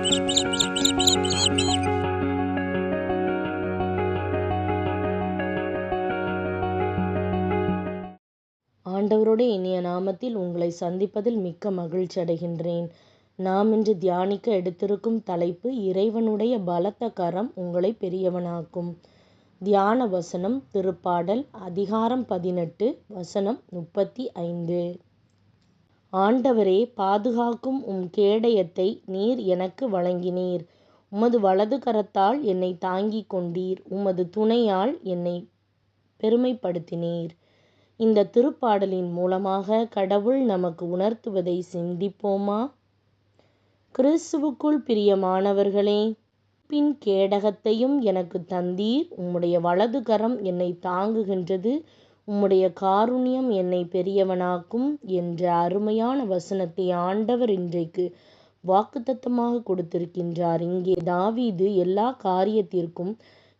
ஆண்டவருடைய இனிய நாமத்தில் உங்களை சந்திப்பதில் மிக்க மகிழ்ச்சி அடைகின்றேன். நாம் இன்று தியானிக்க எடுத்திருக்கும் தலைப்பு, இறைவனுடைய பலத்த கரம் உங்களை பெரியவனாக்கும். தியான வசனம், திருப்பாடல் அதிகாரம் 18 வசனம் 35. ஆண்டவரே, பாதுகாக்கும் உம் கேடயத்தை நீர் எனக்கு வழங்கினீர். உமது வலது கரத்தால் என்னை தாங்கிக் கொண்டீர். உமது துணையால் என்னை பெருமைப்படுத்தினீர். இந்த திருப்பாடலின் மூலமாக கடவுள் நமக்கு உணர்த்துவதை சிந்திப்போமா? கிறிஸ்துவுக்குள் பிரியமானவர்களே, பின் கேடகத்தையும் எனக்கு தந்தீர். உம்முடைய வலது கரம் என்னை தாங்குகின்றது. உம்முடைய காருண்யம் என்னை பெரியவனாக்கும் என்ற அருமையான வசனத்தை ஆண்டவர் இன்றைக்கு வாக்குத்தத்தமாக கொடுத்திருக்கின்றார். இங்கே தாவீது எல்லா காரியத்திற்கும்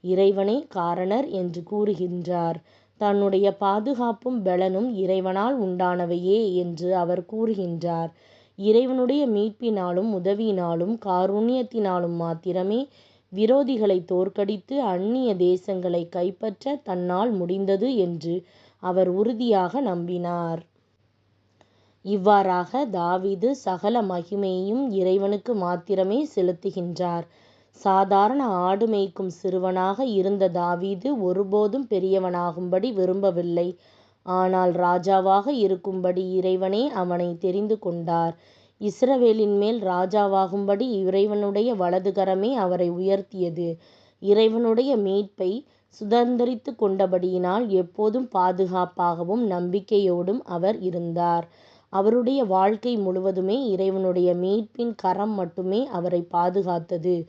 இறைவனே காரணர் என்று கூறுகின்றார். தன்னுடைய பாதுகாப்பும் பலனும் இறைவனால் உண்டானவையே என்று அவர் கூறுகின்றார். இறைவனுடைய மீட்பினாலும் உதவியினாலும் காருண்யத்தினாலும் மாத்திரமே விரோதிகளை தோற்கடித்து அந்நிய தேசங்களை கைப்பற்ற தன்னால் முடிந்தது என்று அவர் உறுதியாக நம்பினார். இவ்வாறாக தாவீது சகல மகிமையையும் இறைவனுக்கு மாத்திரமே செலுத்துகின்றார். சாதாரண ஆடு மேய்க்கும் சிறுவனாக இருந்த தாவீது ஒருபோதும் பெரியவனாகும்படி விரும்பவில்லை. ஆனால் ராஜாவாக இருக்கும்படி இறைவனே அவனை தெரிந்து கொண்டார். இஸ்ரவேலின் மேல் ராஜாவாகும்படி இறைவனுடைய வலதுகரமே அவரை உயர்த்தியது. இறைவனுடைய மீட்பை சுதந்தரித்து கொண்டபடியினால் எப்போதும் பாதுகாப்பாகவும் நம்பிக்கையோடும் அவர் இருந்தார். அவருடைய வாழ்க்கை முழுவதுமே இறைவனுடைய மீட்பின் கரம் மட்டுமே அவரை பாதுகாத்தது.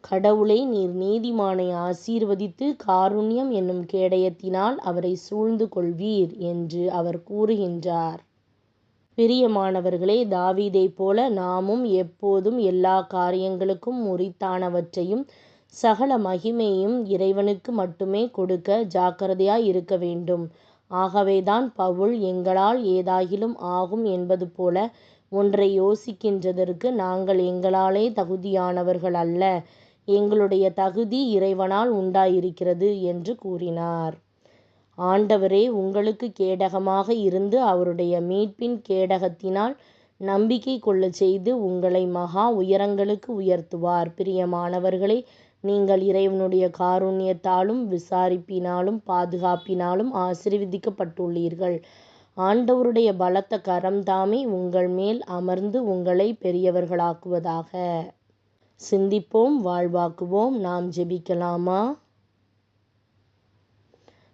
கடவுளே, நீர் நீதிமானை ஆசீர்வதித்து காருண்யம் என்னும் கேடயத்தினால் அவரை சூழ்ந்து கொள்வீர் என்று அவர் கூறுகின்றார். பிரியமானவர்களே, தாவீதைப் போல நாமும் எப்போதும் எல்லா காரியங்களுக்கும் உரித்தானவற்றையும் சகல மகிமையும் இறைவனுக்கு மட்டுமே கொடுக்க ஜாக்கிரதையாய் இருக்க வேண்டும். ஆகவேதான் பவுல், எங்களால் ஏதாகிலும் ஆகும் என்பது போல ஒன்றை யோசிக்கின்றதற்கு நாங்கள் எங்களாலே தகுதியானவர்கள் அல்ல, எங்களுடைய தகுதி இறைவனால் உண்டாயிருக்கிறது என்று கூறினார். ஆண்டவரே உங்களுக்கு கேடகமாக இருந்து அவருடைய மீட்பின் கேடகத்தினால் நம்பிக்கை கொள்ளச் செய்து உங்களை மகா உயரங்களுக்கு உயர்த்துவார். பிரியமானவர்களே, நீங்கள் இறைவனுடைய காருண்யத்தாலும் விசாரிப்பினாலும் பாதுகாப்பினாலும் ஆசீர்வதிக்கப்பட்டுள்ளீர்கள். ஆண்டவருடைய பலத்த கரம்தாமே உங்கள் மேல் அமர்ந்து உங்களை பெரியவர்களாக்குவதாக. சிந்திப்போம், வாழ்வாக்குவோம். நாம் ஜெபிக்கலாமா?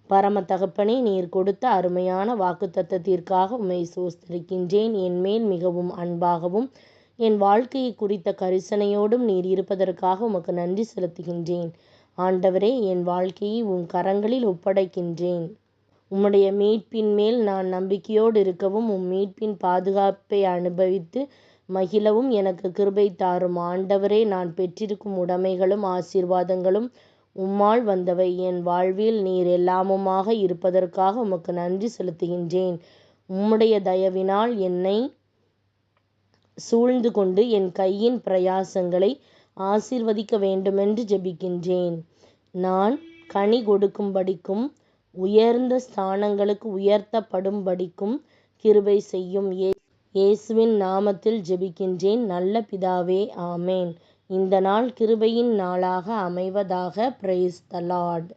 பரம தகப்பனே, நீர் கொடுத்த அருமையான வாக்குத்தத்தத்திற்காக உம்மை ஸ்தோத்திரிக்கின்றேன். என் மேல் மிகவும் அன்பாகவும் என் வாழ்க்கையை குறித்த கரிசனையோடும் நீர் இருப்பதற்காக உமக்கு நன்றி செலுத்துகின்றேன். ஆண்டவரே, என் வாழ்க்கையை உம் கரங்களில் ஒப்படைக்கின்றேன். உம்முடைய மீட்பின் மேல் நான் நம்பிக்கையோடு இருக்கவும் உம் மீட்பின் பாதுகாப்பை அனுபவித்து மகிழவும் எனக்கு கிருபை தாரும். ஆண்டவரே, நான் பெற்றிருக்கும் உடைமைகளும் ஆசீர்வாதங்களும் உம்மால் வந்தவை. என் வாழ்வில் நீர் எல்லாமுமாக இருப்பதற்காக உமக்கு நன்றி செலுத்துகின்றேன். உம்முடைய தயவினால் என்னை சூழ்ந்து கொண்டு என் கையின் பிரயாசங்களை ஆசீர்வதிக்க வேண்டுமென்று ஜெபிக்கின்றேன். நான் கனி கொடுக்கும்படிக்கும் உயர்ந்த ஸ்தானங்களுக்கு உயர்த்தப்படும்படிக்கும் கிருபை செய்யும். இயேசுவின் நாமத்தில் ஜெபிக்கின்றேன் நல்ல பிதாவே, ஆமேன். இந்த நாள் கிருபையின் நாளாக அமைவதாக. Praise the Lord.